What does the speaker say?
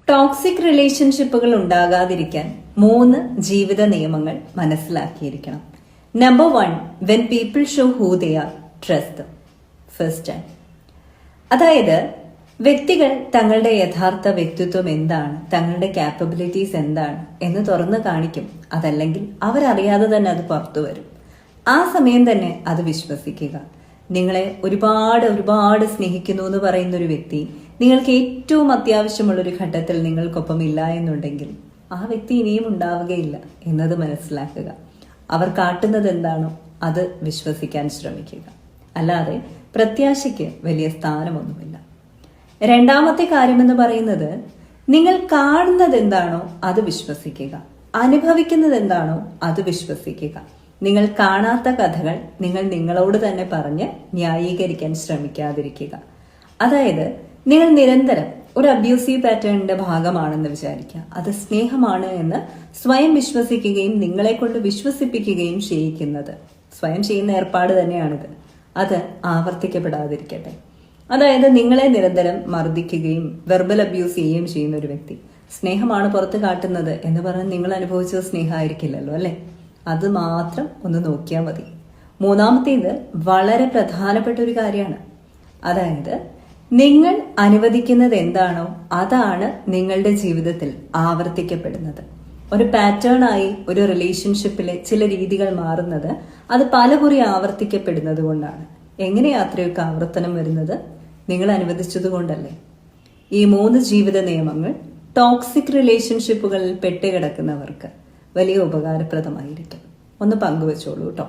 Toxic റിലേഷൻഷിപ്പുകൾ ഉണ്ടാകാതിരിക്കാൻ 3 ജീവിത നിയമങ്ങൾ മനസ്സിലാക്കിയിരിക്കണം. Number 1, when people show who they are, trust them. First time. അതായത് വ്യക്തികൾ തങ്ങളുടെ യഥാർത്ഥ വ്യക്തിത്വം എന്താണ്, തങ്ങളുടെ കാപ്പബിലിറ്റീസ് എന്താണ് എന്ന് തുറന്നു കാണിക്കും. അതല്ലെങ്കിൽ അവരറിയാതെ തന്നെ അത് പുറത്തു വരും. ആ സമയം തന്നെ അത് വിശ്വസിക്കുക. നിങ്ങളെ ഒരുപാട് സ്നേഹിക്കുന്നു എന്ന് പറയുന്ന ഒരു വ്യക്തി നിങ്ങൾക്ക് ഏറ്റവും അത്യാവശ്യമുള്ളൊരു ഘട്ടത്തിൽ നിങ്ങൾക്കൊപ്പം ഇല്ല എന്നുണ്ടെങ്കിൽ ആ വ്യക്തി ഇനിയും ഉണ്ടാവുകയില്ല എന്നത് മനസ്സിലാക്കുക. അവർ കാട്ടുന്നത് എന്താണോ അത് വിശ്വസിക്കാൻ ശ്രമിക്കുക. അല്ലാതെ പ്രത്യാശയ്ക്ക് വലിയ സ്ഥാനമൊന്നുമില്ല. രണ്ടാമത്തെ കാര്യമെന്ന് പറയുന്നത്, നിങ്ങൾ കാണുന്നത് എന്താണോ അത് വിശ്വസിക്കുക, അനുഭവിക്കുന്നത് എന്താണോ അത് വിശ്വസിക്കുക. നിങ്ങൾ കാണാത്ത കഥകൾ നിങ്ങൾ നിങ്ങളോട് തന്നെ പറഞ്ഞ് ന്യായീകരിക്കാൻ ശ്രമിക്കാതിരിക്കുക. അതായത് നിങ്ങൾ നിരന്തരം ഒരു അബ്യൂസീവ് പാറ്റേണിന്റെ ഭാഗമാണെന്ന് വിചാരിക്കുക. അത് സ്നേഹമാണ് എന്ന് സ്വയം വിശ്വസിക്കുകയും നിങ്ങളെ കൊണ്ട് വിശ്വസിപ്പിക്കുകയും ചെയ്യിക്കുന്നത് സ്വയം ചെയ്യുന്ന ഏർപ്പാട് തന്നെയാണിത്. അത് ആവർത്തിക്കപ്പെടാതിരിക്കട്ടെ. അതായത് നിങ്ങളെ നിരന്തരം മർദ്ദിക്കുകയും വെർബൽ അബ്യൂസ് ചെയ്യുകയും ചെയ്യുന്ന ഒരു വ്യക്തി സ്നേഹമാണ് പുറത്ത് കാട്ടുന്നത് എന്ന് പറഞ്ഞ് നിങ്ങൾ അനുഭവിച്ചത് സ്നേഹമായിരിക്കില്ലല്ലോ, അല്ലെ? അത് മാത്രം ഒന്ന് നോക്കിയാൽ മതി. മൂന്നാമത്തേത് വളരെ പ്രധാനപ്പെട്ട ഒരു കാര്യമാണ്. അതായത് നിങ്ങൾ അനുവദിക്കുന്നത് എന്താണോ അതാണ് നിങ്ങളുടെ ജീവിതത്തിൽ ആവർത്തിക്കപ്പെടുന്നത്. ഒരു പാറ്റേണായി ഒരു റിലേഷൻഷിപ്പിലെ ചില രീതികൾ മാറുന്നത് അത് പലകുറി ആവർത്തിക്കപ്പെടുന്നത് കൊണ്ടാണ്. എങ്ങനെയാ അത്രയൊക്കെ ആവർത്തനം വരുന്നത്? നിങ്ങൾ അനുവദിച്ചത് കൊണ്ടല്ലേ. ഈ 3 ജീവിത നിയമങ്ങൾ ടോക്സിക് റിലേഷൻഷിപ്പുകളിൽ പെട്ടുകിടക്കുന്നവർക്ക് വലിയ ഉപകാരപ്രദമായിരിക്കും. ഒന്ന് പങ്കുവെച്ചോളൂ കേട്ടോ.